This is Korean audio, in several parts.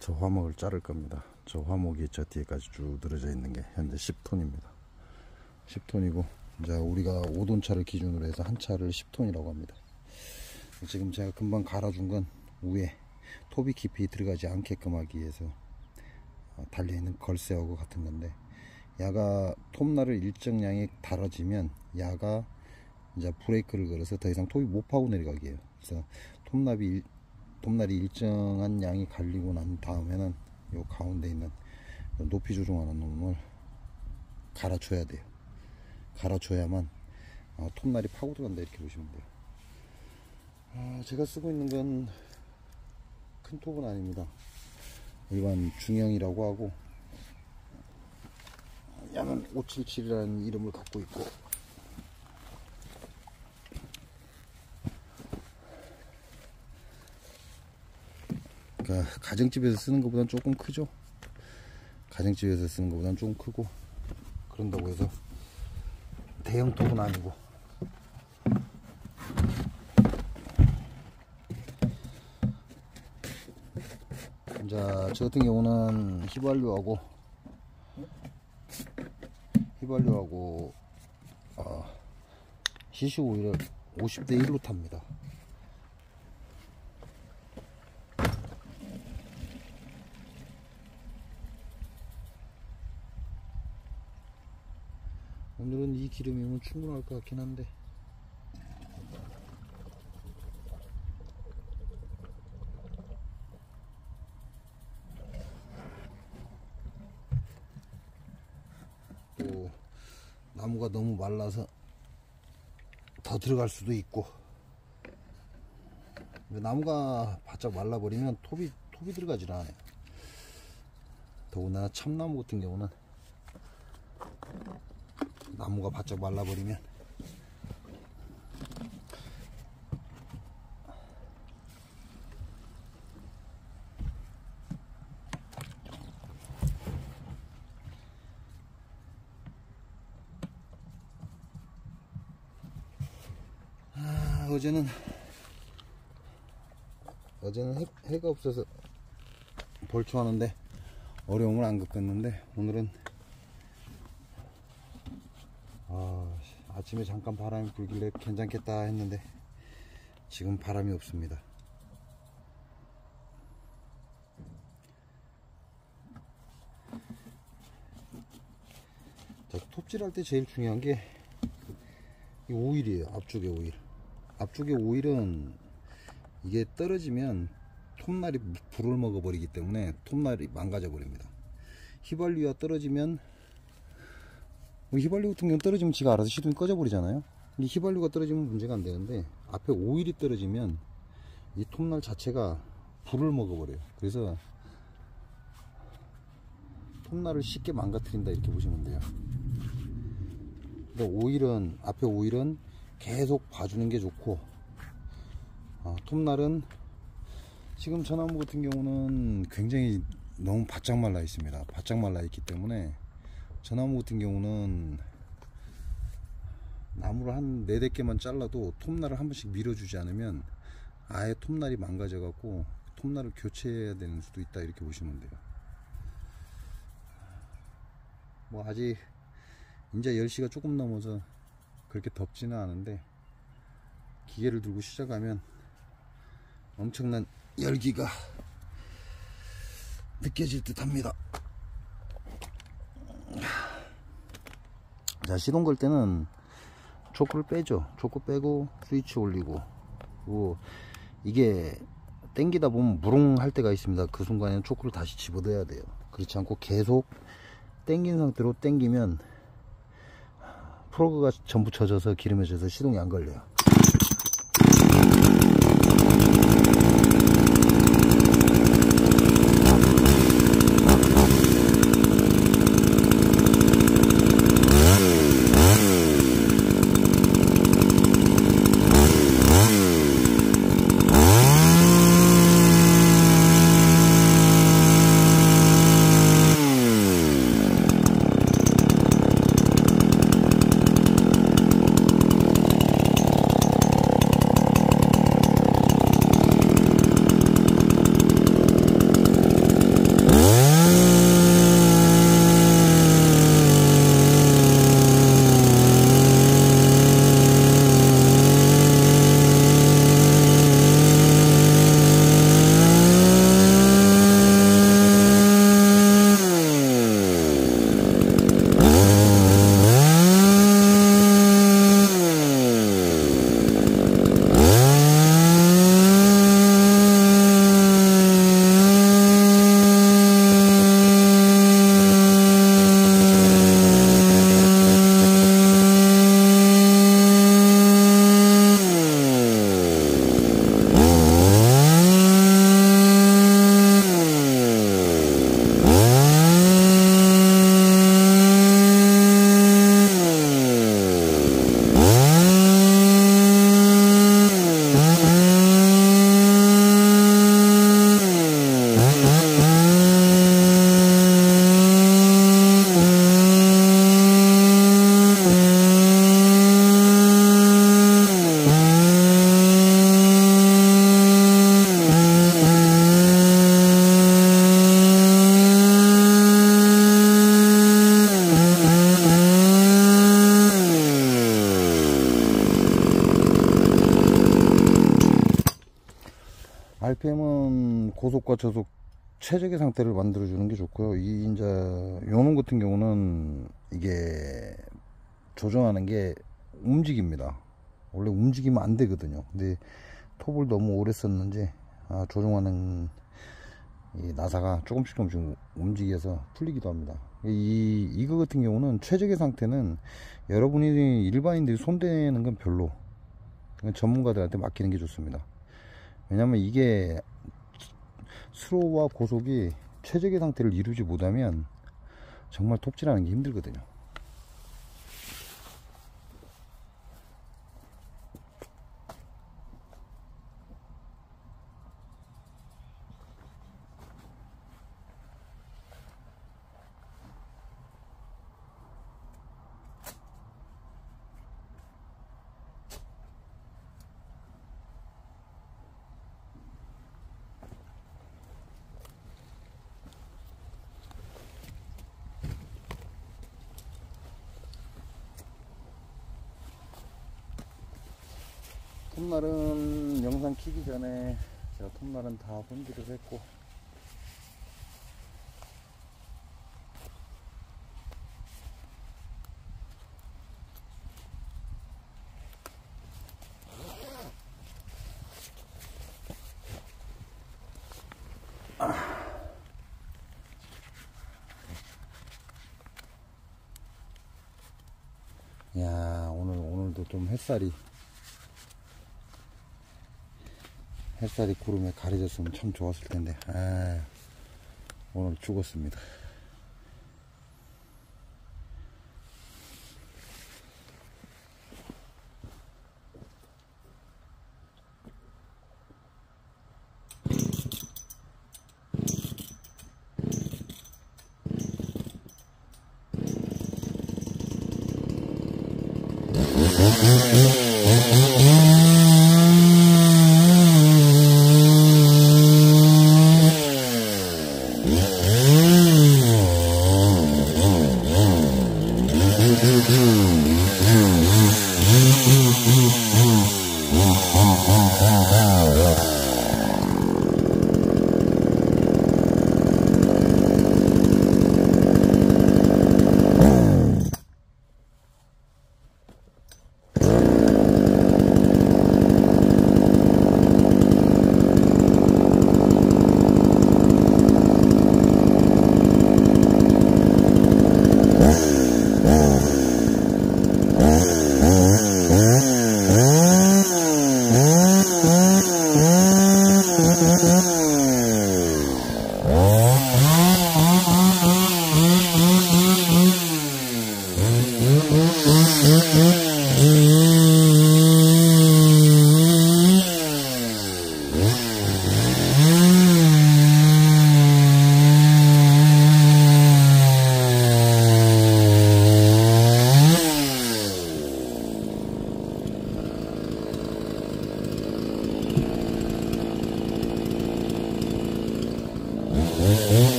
저 화목을 자를 겁니다. 저 화목이 저 뒤에까지 쭉 늘어져 있는 게 현재 10톤입니다. 10톤이고 이제 우리가 5돈 차를 기준으로 해서 한 차를 10톤이라고 합니다. 지금 제가 금방 갈아준 건 위에 톱이 깊이 들어가지 않게끔 하기 위해서 달려있는 걸쇠하고 같은 건데, 야가 톱날을 일정량이 달아지면 야가 이제 브레이크를 걸어서 더 이상 톱이 못 파고 내려가게 해요. 그래서 톱날이 일정한 양이 갈리고 난 다음에는 요 가운데 있는 높이 조정하는 놈을 갈아줘야 돼요. 갈아줘야만 톱날이 파고 들어간다 이렇게 보시면 돼요. 제가 쓰고 있는 건 큰 톱은 아닙니다. 일반 중형이라고 하고, 야는 577이라는 이름을 갖고 있고, 그러니까 가정집에서 쓰는 것보다는 조금 크죠. 가정집에서 쓰는 것보다는 좀 크고, 그런다고 해서 대형 톱은 아니고. 자, 저 같은 경우는 휘발유하고 CC 오일을 50대 1로 탑니다. 오늘은 이 기름이면 충분할 것 같긴 한데, 또 나무가 너무 말라서 더 들어갈 수도 있고, 나무가 바짝 말라버리면 톱이 들어가질 않아요. 더구나 참나무 같은 경우는 나무가 바짝 말라버리면 어제는 해가 없어서 벌초하는데 어려움을 안 겪었는데, 오늘은 아침에 잠깐 바람이 불길래 괜찮겠다 했는데 지금 바람이 없습니다. 자, 톱질할 때 제일 중요한 게 이 오일이에요. 앞쪽에 오일. 앞쪽에 오일은 이게 떨어지면 톱날이 불을 먹어버리기 때문에 톱날이 망가져 버립니다. 휘발유가 떨어지면, 휘발유 같은 경우는 떨어지면 지가 알아서 시동이 꺼져 버리잖아요. 이 휘발유가 떨어지면 문제가 안 되는데, 앞에 오일이 떨어지면 이 톱날 자체가 불을 먹어버려요. 그래서 톱날을 쉽게 망가뜨린다 이렇게 보시면 돼요. 근데 앞에 오일은 계속 봐주는 게 좋고, 톱날은 지금 저 나무 같은 경우는 굉장히 너무 바짝 말라 있습니다. 바짝 말라 있기 때문에 저 나무 같은 경우는 나무를 한 4-5개만 잘라도 톱날을 한 번씩 밀어주지 않으면 아예 톱날이 망가져 갖고 톱날을 교체해야 되는 수도 있다 이렇게 보시면 돼요. 뭐 아직 이제 10시가 조금 넘어서 그렇게 덥지는 않은데, 기계를 들고 시작하면 엄청난 열기가 느껴질 듯 합니다. 자, 시동 걸 때는 초크를 빼죠. 초크 빼고 스위치 올리고, 그리고 이게 땡기다 보면 무릉 할 때가 있습니다. 그 순간에는 초크를 다시 집어넣어야 돼요. 그렇지 않고 계속 땡긴 상태로 땡기면 프로그가 전부 젖어서 기름에 젖어서 시동이 안 걸려요. 고속과 저속 최적의 상태를 만들어 주는 게 좋고요. 이 이제 요놈 같은 경우는 이게 조정하는 게 움직입니다. 원래 움직이면 안 되거든요. 근데 톱을 너무 오래 썼는지 조종하는 이 나사가 조금씩 움직여서 풀리기도 합니다. 이거 같은 경우는 최적의 상태는 여러분이 일반인들이 손대는 건 별로, 전문가들한테 맡기는 게 좋습니다. 왜냐면 이게 스로우와 고속이 최적의 상태를 이루지 못하면 정말 톱질하는 게 힘들거든요. 톱날은 영상 키기 전에 제가 톱날은 다 손질을 했고, 야, 오늘도 좀 햇살이 구름에 가려졌으면 참 좋았을 텐데, 오늘 죽었습니다.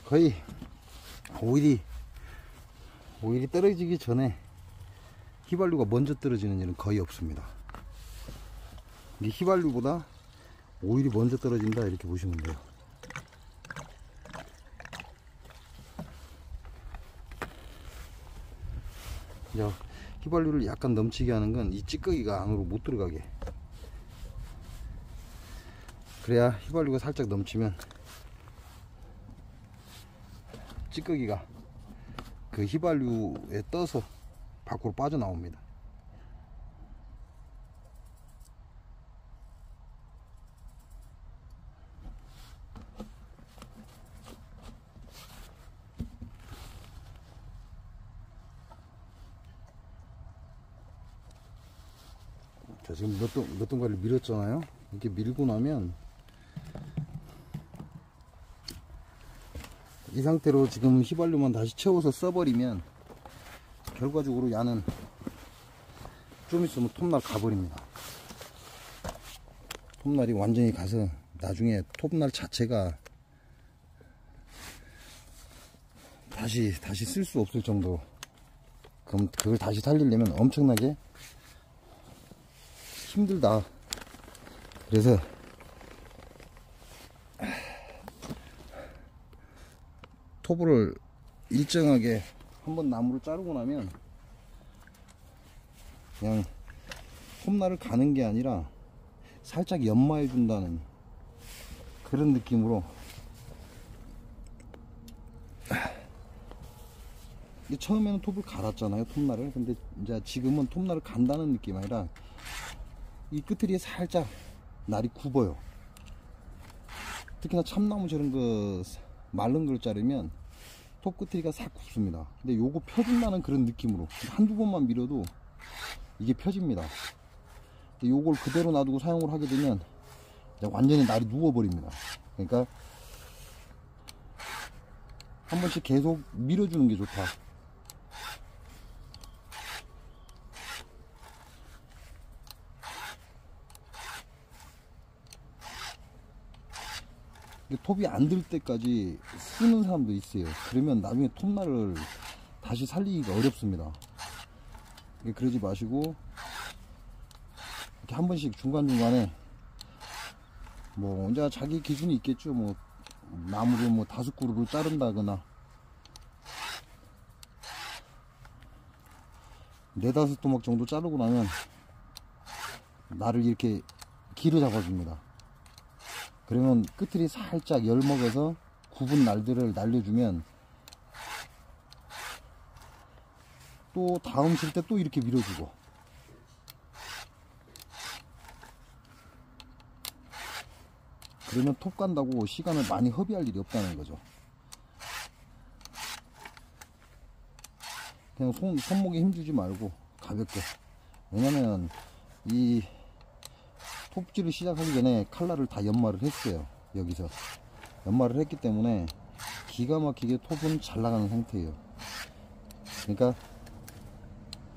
거의 오일이 떨어지기 전에 휘발유가 먼저 떨어지는 일은 거의 없습니다. 이게 휘발유보다 오일이 먼저 떨어진다 이렇게 보시면 돼요. 휘발유를 약간 넘치게 하는 건 이 찌꺼기가 안으로 못 들어가게, 그래야 휘발유가 살짝 넘치면 찌꺼기가 그 휘발유에 떠서 밖으로 빠져나옵니다. 자, 지금 몇 동가리를 밀었잖아요. 이렇게 밀고 나면 이 상태로 지금 휘발유만 다시 채워서 써버리면 결과적으로 야는 좀 있으면 톱날 가버립니다. 톱날이 완전히 가서 나중에 톱날 자체가 다시 쓸 수 없을 정도로, 그럼 그걸 다시 살리려면 엄청나게 힘들다. 그래서 토브를 일정하게 한번 나무를 자르고 나면 그냥 톱날을 가는 게 아니라 살짝 연마해 준다는 그런 느낌으로, 처음에는 톱을 갈았잖아요, 톱날을. 근데 이제 지금은 톱날을 간다는 느낌이 아니라 이 끝들이 살짝 날이 굽어요. 특히나 참나무 저런 거 마른 걸 자르면 톱 끝들이가 싹 굽습니다. 근데 요거 펴준다는 그런 느낌으로 한두 번만 밀어도 이게 펴집니다. 근데 요걸 그대로 놔두고 사용을 하게 되면 이제 완전히 날이 누워버립니다. 그러니까 한 번씩 계속 밀어주는 게 좋다. 톱이 안 들 때까지 쓰는 사람도 있어요. 그러면 나중에 톱날을 다시 살리기가 어렵습니다. 그러지 마시고 이렇게 한 번씩 중간중간에 뭐 이제 자기 기준이 있겠죠. 뭐 나무를 뭐 5그루를 자른다거나 4-5토막 정도 자르고 나면 날을 이렇게 길어 잡아줍니다. 그러면 끝들이 살짝 열먹어서 굽은 날들을 날려주면 또 다음 칠 때 또 이렇게 밀어주고, 그러면 톱 간다고 시간을 많이 허비할 일이 없다는 거죠. 그냥 손목에 힘주지 말고 가볍게. 왜냐면 이 톱질을 시작하기 전에 칼날을 다 연마를 했어요. 여기서 연마를 했기 때문에 기가 막히게 톱은 잘 나가는 상태예요. 그러니까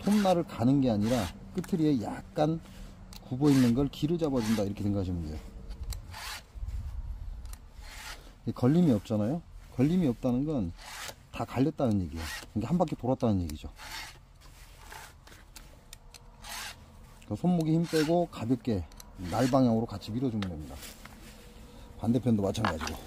톱날을 가는 게 아니라 끝트리에 약간 굽어 있는 걸 길을 잡아준다 이렇게 생각하시면 돼요. 걸림이 없잖아요. 걸림이 없다는 건 다 갈렸다는 얘기예요. 그러니까 한 바퀴 돌았다는 얘기죠. 그러니까 손목에 힘 빼고 가볍게 날 방향으로 같이 밀어주면 됩니다. 반대편도 마찬가지고.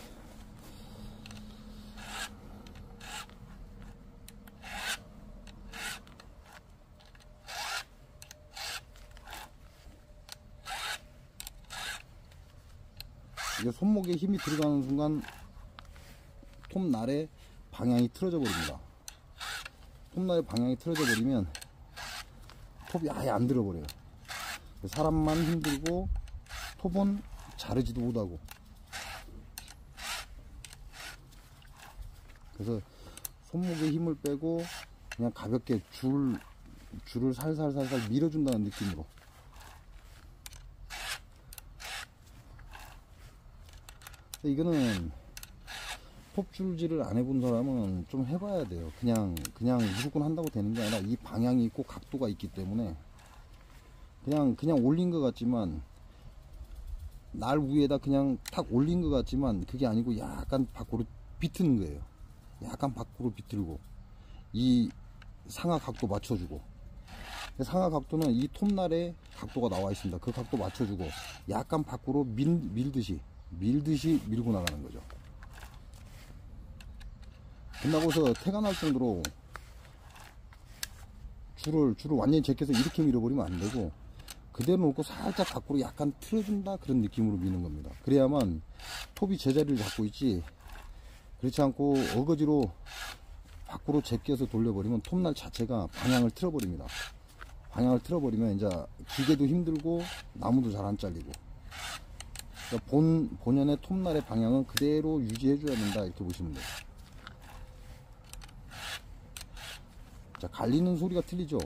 이게 손목에 힘이 들어가는 순간 톱날의 방향이 틀어져 버립니다. 톱날의 방향이 틀어져 버리면 톱이 아예 안 들어버려요. 사람만 힘들고 톱은 자르지도 못하고. 그래서 손목에 힘을 빼고 그냥 가볍게 줄을 살살살살 밀어준다는 느낌으로. 이거는 톱줄질을 안 해본 사람은 좀 해봐야 돼요. 그냥 무조건 한다고 되는 게 아니라 이 방향이 있고 각도가 있기 때문에 그냥 올린 것 같지만, 날 위에다 그냥 탁 올린 것 같지만 그게 아니고 약간 밖으로 비트는 거예요. 약간 밖으로 비틀고 이 상하 각도 맞춰주고, 상하 각도는 이 톱날에 각도가 나와 있습니다. 그 각도 맞춰주고 약간 밖으로 밀듯이 밀고 나가는 거죠. 끝나고서 태가 날 정도로 줄을 완전히 제껴서 이렇게 밀어버리면 안 되고, 그대로 놓고 살짝 밖으로 약간 틀어준다, 그런 느낌으로 미는 겁니다. 그래야만 톱이 제자리를 잡고 있지, 그렇지 않고 어거지로 밖으로 제껴서 돌려버리면 톱날 자체가 방향을 틀어버립니다. 방향을 틀어버리면 이제 기계도 힘들고 나무도 잘 안 잘리고, 그러니까 본연의 톱날의 방향은 그대로 유지해 줘야 된다, 이렇게 보시면 돼요. 자, 갈리는 소리가 틀리죠.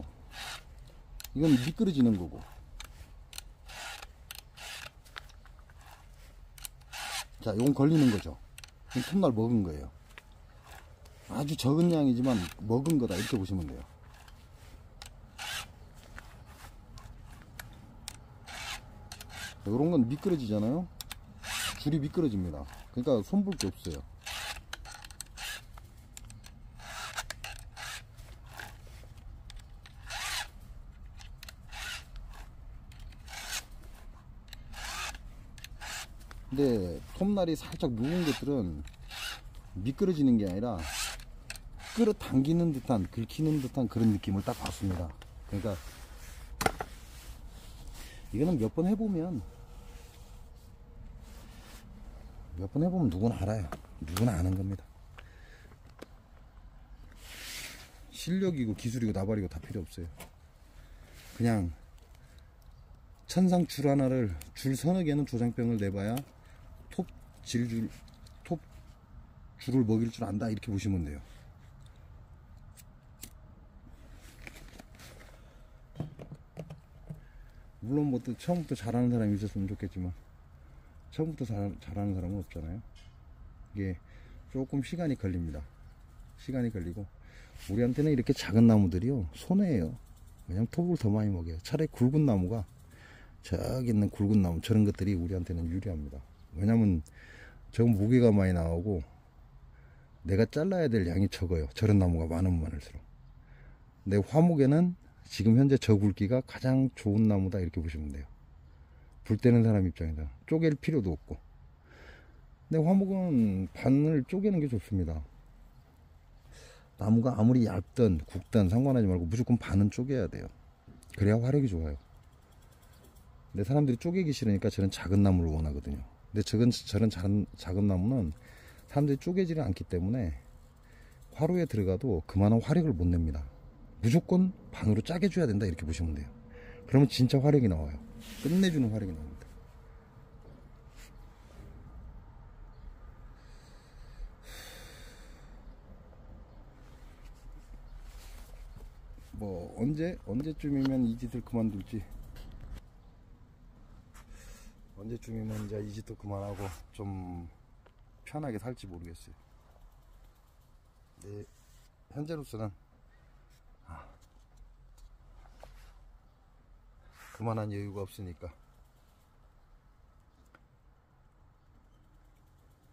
이건 미끄러지는 거고, 자, 이건 걸리는 거죠. 이건 톱날 먹은 거예요. 아주 적은 양이지만 먹은 거다, 이렇게 보시면 돼요. 이런 건 미끄러지잖아요. 줄이 미끄러집니다. 그러니까 손볼 게 없어요. 근데 톱날이 살짝 누운 것들은 미끄러지는 게 아니라 끌어당기는 듯한, 긁히는 듯한 그런 느낌을 딱 받습니다. 그러니까 이거는 몇 번 해보면 누구나 알아요. 누구나 아는 겁니다. 실력이고 기술이고 나발이고 다 필요 없어요. 그냥 천상 줄 하나를, 줄 서너 개는 조장병을 내봐야 톱 줄을 먹일 줄 안다, 이렇게 보시면 돼요. 물론 뭐 또 처음부터 잘하는 사람이 있었으면 좋겠지만, 처음부터 잘하는 사람은 없잖아요. 이게 조금 시간이 걸립니다. 시간이 걸리고, 우리한테는 이렇게 작은 나무들이요, 손해예요. 왜냐면 톱을 더 많이 먹여요. 차라리 굵은 나무가, 저기 있는 굵은 나무, 저런 것들이 우리한테는 유리합니다. 왜냐면 저건 무게가 많이 나오고 내가 잘라야 될 양이 적어요. 저런 나무가 많으면 많을수록. 내 화목에는 지금 현재 저 굵기가 가장 좋은 나무다, 이렇게 보시면 돼요. 불 때는 사람 입장에서 쪼갤 필요도 없고. 근데 화목은 반을 쪼개는 게 좋습니다. 나무가 아무리 얇든 굵든 상관하지 말고 무조건 반은 쪼개야 돼요. 그래야 화력이 좋아요. 근데 사람들이 쪼개기 싫으니까 저런 작은 나무를 원하거든요. 근데 저런 작은 나무는 사람들이 쪼개지를 않기 때문에 화로에 들어가도 그만한 화력을 못 냅니다. 무조건 반으로 짜게 줘야 된다, 이렇게 보시면 돼요. 그러면 진짜 화력이 나와요. 끝내주는 화력이 나옵니다. 뭐 언제쯤이면 이 짓을 그만둘지, 언제쯤이면 이제 이 짓도 그만하고 좀 편하게 살지 모르겠어요. 네, 현재로서는 그만한 여유가 없으니까,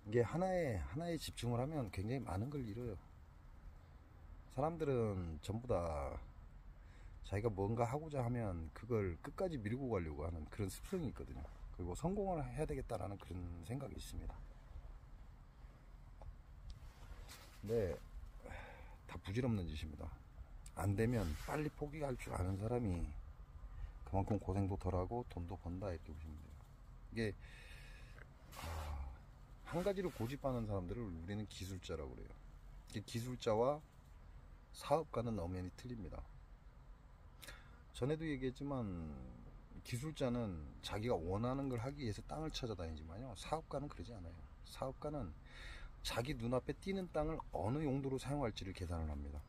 이게 하나에 집중을 하면 굉장히 많은 걸 잃어요. 사람들은 전부 다 자기가 뭔가 하고자 하면 그걸 끝까지 밀고 가려고 하는 그런 습성이 있거든요. 그리고 성공을 해야 되겠다라는 그런 생각이 있습니다. 근데 다 부질없는 짓입니다. 안 되면 빨리 포기할 줄 아는 사람이 그만큼 고생도 덜하고 돈도 번다, 이렇게 보시면 돼요. 이게 한 가지로 고집하는 사람들을 우리는 기술자라고 그래요. 기술자와 사업가는 엄연히 틀립니다. 전에도 얘기했지만 기술자는 자기가 원하는 걸 하기 위해서 땅을 찾아다니지만요, 사업가는 그러지 않아요. 사업가는 자기 눈앞에 띄는 땅을 어느 용도로 사용할지를 계산을 합니다.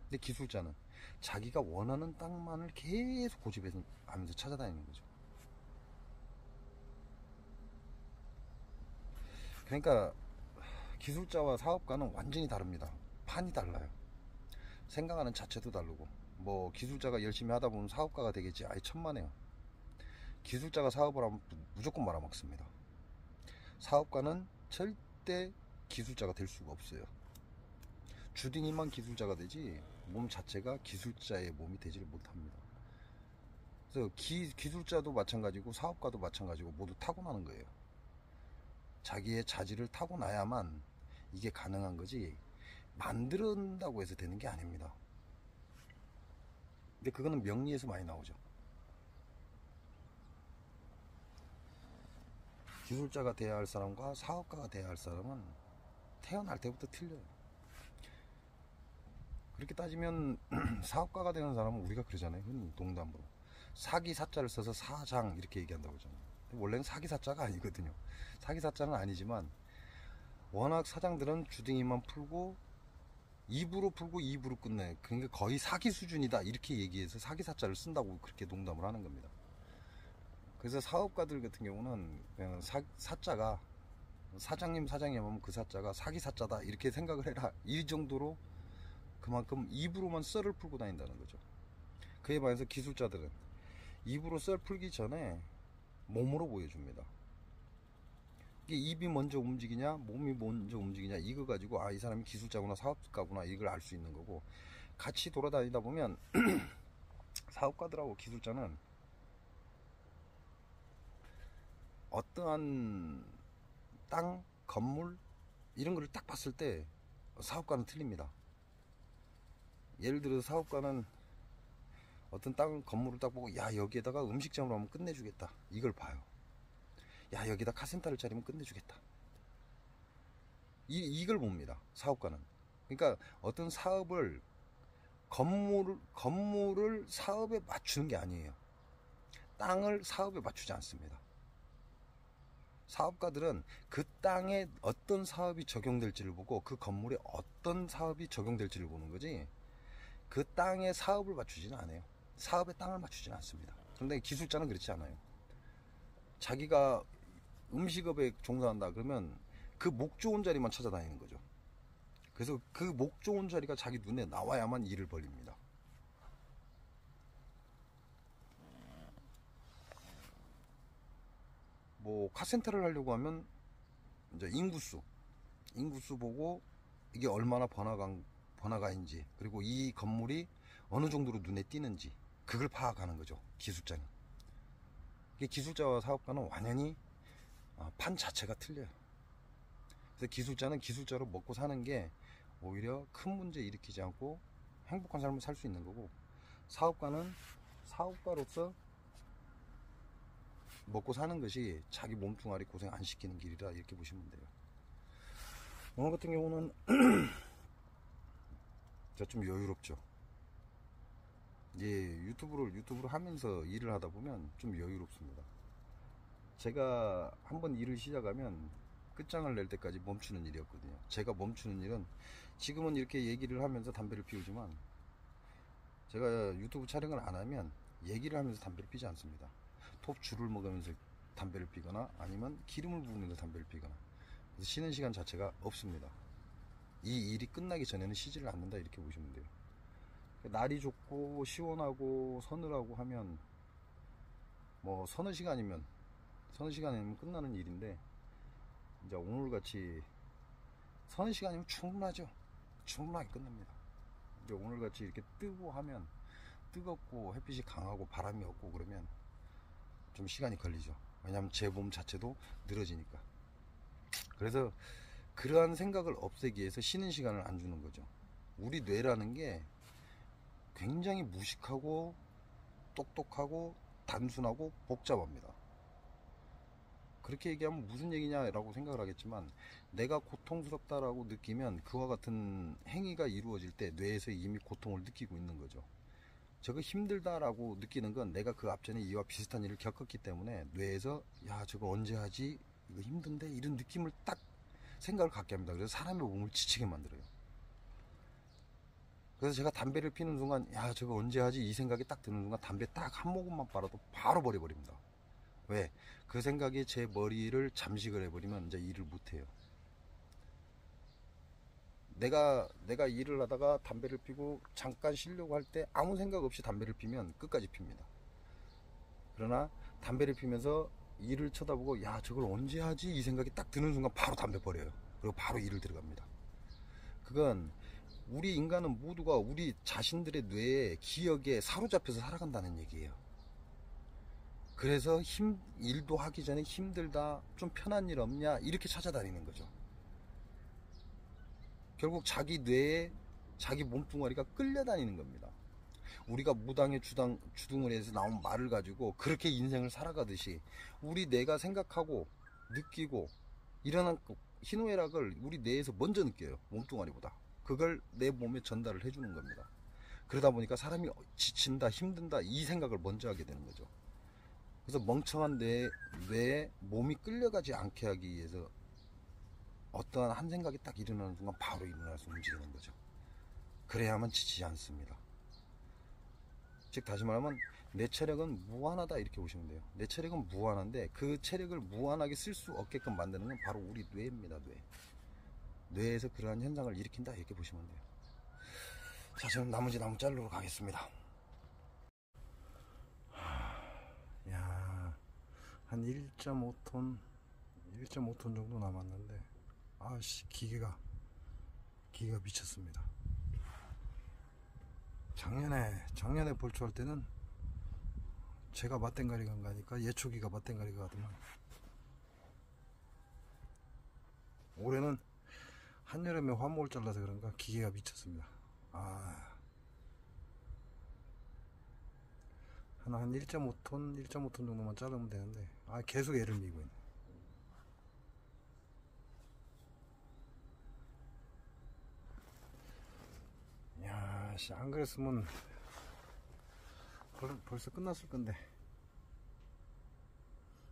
근데 기술자는 자기가 원하는 땅만을 계속 고집하면서 찾아다니는 거죠. 그러니까 기술자와 사업가는 완전히 다릅니다. 판이 달라요. 생각하는 자체도 다르고, 뭐 기술자가 열심히 하다 보면 사업가가 되겠지, 아예 천만에요. 기술자가 사업을 하면 무조건 말아먹습니다. 사업가는 절대 기술자가 될 수가 없어요. 주둥이만 기술자가 되지 몸 자체가 기술자의 몸이 되지를 못합니다. 그래서 기술자도 마찬가지고 사업가도 마찬가지고 모두 타고나는 거예요. 자기의 자질을 타고나야만 이게 가능한 거지 만든다고 해서 되는 게 아닙니다. 근데 그거는 명리에서 많이 나오죠. 기술자가 돼야 할 사람과 사업가가 돼야 할 사람은 태어날 때부터 틀려요. 그렇게 따지면 사업가가 되는 사람은 우리가 그러잖아요. 흔히 농담으로 사기 사자를 써서 사장 이렇게 얘기한다고 하잖아요. 원래는 사기 사자가 아니거든요. 사기 사자는 아니지만 워낙 사장들은 주둥이만 풀고 입으로 풀고 입으로 끝내. 그러니까 거의 사기 수준이다 이렇게 얘기해서 사기 사자를 쓴다고 그렇게 농담을 하는 겁니다. 그래서 사업가들 같은 경우는 그냥 사자가 사장님 하면 그 사자가 사기 사자다 이렇게 생각을 해라. 이 정도로 그만큼 입으로만 썰을 풀고 다닌다는 거죠. 그에 반해서 기술자들은 입으로 썰 풀기 전에 몸으로 보여줍니다. 이게 입이 먼저 움직이냐 몸이 먼저 움직이냐 이거 가지고 이 사람이 기술자구나 사업가구나 이걸 알 수 있는 거고, 같이 돌아다니다 보면 사업가들하고 기술자는 어떠한 땅, 건물 이런 거를 딱 봤을 때 사업가는 틀립니다. 예를 들어서 사업가는 어떤 땅, 건물을 딱 보고 야 여기에다가 음식점을 하면 끝내주겠다 이걸 봐요. 야 여기다 카센터를 차리면 끝내주겠다 이걸 봅니다. 사업가는. 그러니까 어떤 사업을 건물을 사업에 맞추는 게 아니에요. 땅을 사업에 맞추지 않습니다. 사업가들은 그 땅에 어떤 사업이 적용될지를 보고 그 건물에 어떤 사업이 적용될지를 보는 거지 그 땅에 사업을 맞추지는 않아요. 사업에 땅을 맞추지는 않습니다. 그런데 기술자는 그렇지 않아요. 자기가 음식업에 종사한다 그러면 그 목 좋은 자리만 찾아다니는 거죠. 그래서 그 목 좋은 자리가 자기 눈에 나와야만 일을 벌립니다. 뭐 카센터를 하려고 하면 이제 인구수 보고 이게 얼마나 번화가인지 그리고 이 건물이 어느 정도로 눈에 띄는지 그걸 파악하는 거죠. 기술자는. 이게 기술자와 사업가는 완전히 판 자체가 틀려요. 그래서 기술자는 기술자로 먹고 사는 게 오히려 큰 문제 일으키지 않고 행복한 삶을 살 수 있는 거고, 사업가는 사업가로서 먹고 사는 것이 자기 몸뚱아리 고생 안 시키는 길이라 이렇게 보시면 돼요. 오늘 같은 경우는 좀 여유롭죠. 이제 유튜브를 하면서 일을 하다 보면 좀 여유롭습니다. 제가 한번 일을 시작하면 끝장을 낼 때까지 멈추는 일이었거든요. 제가 멈추는 일은 지금은 이렇게 얘기를 하면서 담배를 피우지만 제가 유튜브 촬영을 안 하면 얘기를 하면서 담배를 피지 않습니다. 톱줄을 먹으면서 담배를 피거나 아니면 기름을 부으면서 담배를 피거나, 그래서 쉬는 시간 자체가 없습니다. 이 일이 끝나기 전에는 쉬지를 않는다 이렇게 보시면 돼요. 날이 좋고 시원하고 서늘하고 하면 뭐 서너 시간이면 끝나는 일인데, 이제 오늘같이 서너 시간이면 충분하죠. 충분하게 끝납니다. 이제 오늘같이 이렇게 뜨고 하면 뜨겁고 햇빛이 강하고 바람이 없고 그러면 좀 시간이 걸리죠. 왜냐하면 제 몸 자체도 늘어지니까. 그래서 그러한 생각을 없애기 위해서 쉬는 시간을 안 주는 거죠. 우리 뇌라는 게 굉장히 무식하고 똑똑하고 단순하고 복잡합니다. 그렇게 얘기하면 무슨 얘기냐라고 생각을 하겠지만, 내가 고통스럽다라고 느끼면 그와 같은 행위가 이루어질 때 뇌에서 이미 고통을 느끼고 있는 거죠. 저거 힘들다라고 느끼는 건 내가 그 앞전에 이와 비슷한 일을 겪었기 때문에 뇌에서 야 저거 언제 하지, 이거 힘든데, 이런 느낌을 딱 생각을 갖게 합니다. 그래서 사람의 몸을 지치게 만들어요. 그래서 제가 담배를 피는 순간 야 저거 언제 하지 이 생각이 딱 드는 순간 담배 딱 한 모금만 빨아도 바로 버려버립니다. 왜? 그 생각이 제 머리를 잠식을 해버리면 이제 일을 못해요. 내가 일을 하다가 담배를 피고 잠깐 쉬려고 할 때 아무 생각 없이 담배를 피면 끝까지 핍니다. 그러나 담배를 피면서 일을 쳐다보고 야 저걸 언제 하지 이 생각이 딱 드는 순간 바로 담배 버려요. 그리고 바로 일을 들어갑니다. 그건 우리 인간은 모두가 우리 자신들의 뇌에 기억에 사로잡혀서 살아간다는 얘기예요. 그래서 일도 하기 전에 힘들다, 좀 편한 일 없냐, 이렇게 찾아다니는 거죠. 결국 자기 뇌에 자기 몸뚱아리가 끌려다니는 겁니다. 우리가 무당의 주둥을 해서 나온 말을 가지고 그렇게 인생을 살아가듯이 우리 뇌가 생각하고 느끼고 일어난 희노애락을 우리 뇌에서 먼저 느껴요. 몸뚱아리보다. 그걸 내 몸에 전달을 해주는 겁니다. 그러다 보니까 사람이 지친다, 힘든다, 이 생각을 먼저 하게 되는 거죠. 그래서 멍청한 뇌에 몸이 끌려가지 않게 하기 위해서 어떠한 한 생각이 딱 일어나는 순간 바로 일어나서 움직이는 거죠. 그래야만 지치지 않습니다. 즉 다시 말하면 내 체력은 무한하다, 이렇게 보시면 돼요. 내 체력은 무한한데 그 체력을 무한하게 쓸 수 없게끔 만드는 건 바로 우리 뇌입니다. 뇌에서 그러한 현상을 일으킨다, 이렇게 보시면 돼요. 자, 저는 나머지 나무 자르러 가겠습니다. 야, 한 1.5톤 정도 남았는데, 아씨, 기계가 미쳤습니다. 작년에 벌초할 때는 제가 맞댕가리가 안 가니까 예초기가 맞댕가리가 가더만, 올해는 한여름에 화목을 잘라서 그런가 기계가 미쳤습니다. 한 1.5톤 정도만 자르면 되는데, 계속 애를 미고 있네. 야, 안 그랬으면 벌써 끝났을 건데.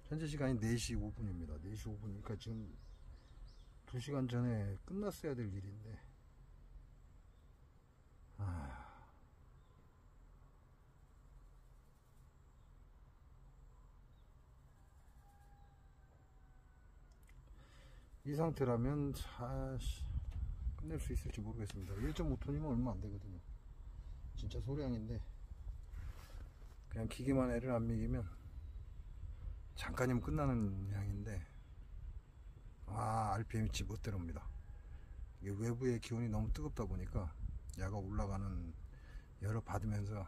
현재 시간이 4시 5분입니다. 4시 5분이니까 지금 2시간 전에 끝났어야 될 일인데, 이 상태라면 끝낼 수 있을지 모르겠습니다. 1.5톤이면 얼마 안 되거든요. 진짜 소량인데, 그냥 기계만 애를 안 미기면 잠깐이면 끝나는 양인데, RPM이 멋대로입니다. 이게 외부의 기온이 너무 뜨겁다 보니까 야가 올라가는 열을 받으면서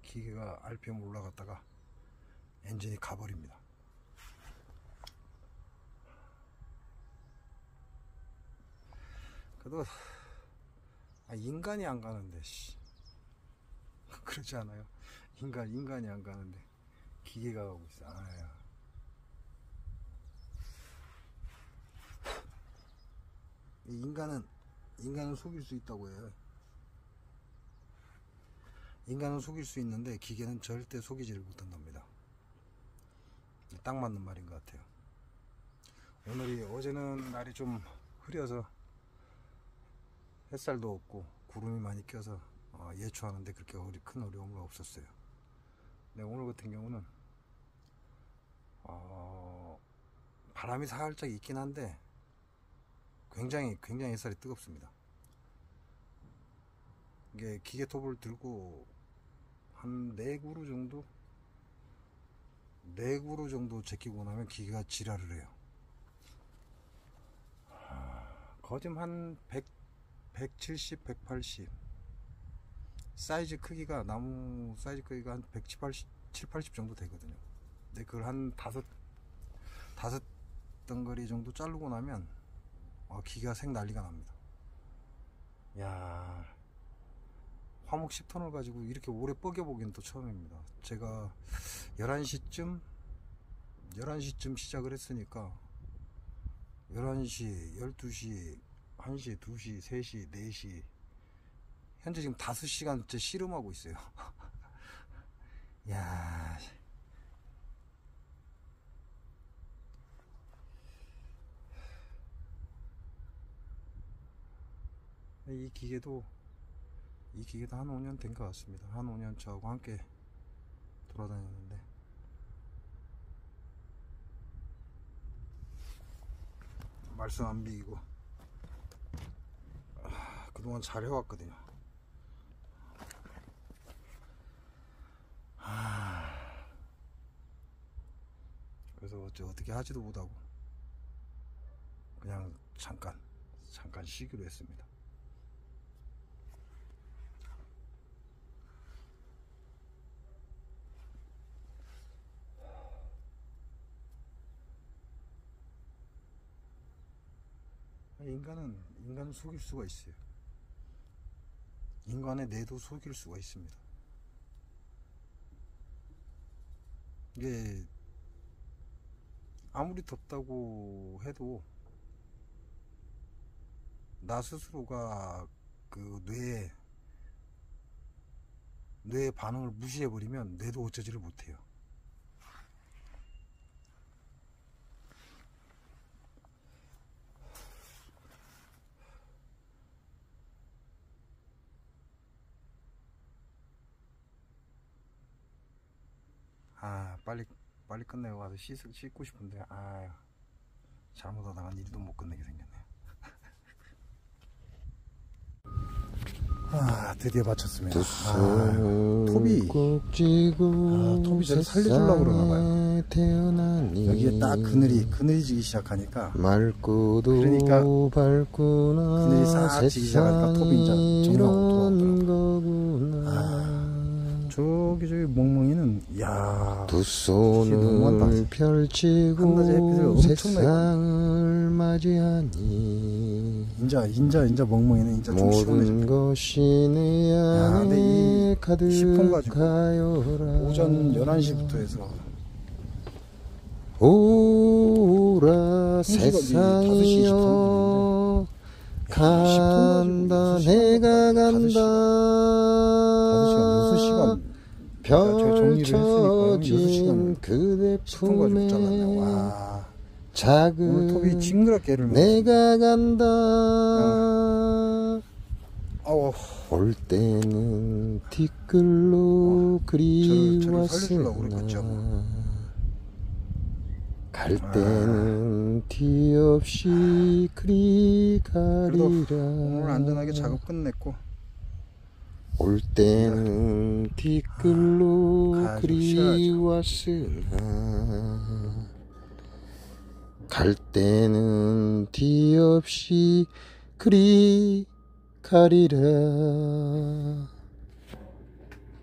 기계가 RPM 올라갔다가 엔진이 가버립니다. 그래도 인간이 안 가는데, 그렇지 않아요? 인간이 안 가는데 기계가 가고 있어. 인간은 속일 수 있다고 해요. 인간은 속일 수 있는데 기계는 절대 속이지를 못한답니다. 딱 맞는 말인 것 같아요. 어제는 날이 좀 흐려서 햇살도 없고 구름이 많이 껴서 예초하는데 그렇게 큰 어려움은 없었어요. 근데 오늘 같은 경우는 바람이 살짝 있긴 한데 굉장히 햇살이 뜨겁습니다. 이게 기계톱을 들고 한 4그루 정도 제끼고 나면 기계가 지랄을 해요. 거짐 한 170, 180, 사이즈 크기가, 나무 사이즈 크기가 한 170, 80 정도 되거든요. 근데 그걸 한 다섯 덩거리 정도 자르고 나면 기계가 색 난리가 납니다. 야, 화목 10톤을 가지고 이렇게 오래 뻐겨보기는 또 처음입니다. 제가 11시쯤 시작을 했으니까 11시, 12시, 1시, 2시, 3시, 4시, 현재 지금 5시간째 씨름하고 있어요. 야, 이 기계도 한 5년 된 것 같습니다. 한 5년 저하고 함께 돌아다녔는데, 말썽 안 비기고 그동안 잘 해왔거든요. 그래서 어떻게 하지도 못하고 그냥 잠깐 쉬기로 했습니다. 인간은 속일 수가 있어요. 인간의 뇌도 속일 수가 있습니다. 이게 아무리 덥다고 해도 나 스스로가 그 뇌의 반응을 무시해버리면 뇌도 어쩌지를 못해요. 빨리 끝내고 가서 씻고 싶은데 잘못하다간 일도 못 끝내게 생겼네요. 드디어 마쳤습니다. 톱이 잘 살려주려고 그러나봐요. 여기에 딱 그늘이 지기 시작하니까, 그러니까 그늘이 싹 지기 시작하니까 톱이 이제 정상으로 돌아오더라고요. 저기 멍멍이는 두 손을 펼치고 세상을 맞이하니 인자 멍멍이는 인자 좀 모든 것이 내 안에 가득하여라. 오전 11시부터 해서 오라 세상이여 간다 내가 간다 펼쳐진 그대 품에 작은 톱이 징그럽게 내가 간다 올 때는 뒷글로 그리웠으나 갈 때는 뒤 없이 그리 가리라. 오늘 안전하게 작업 끝냈고 올 때는 뒷글로 그리웠으나 갈 때는 뒤 없이 그리 가리라.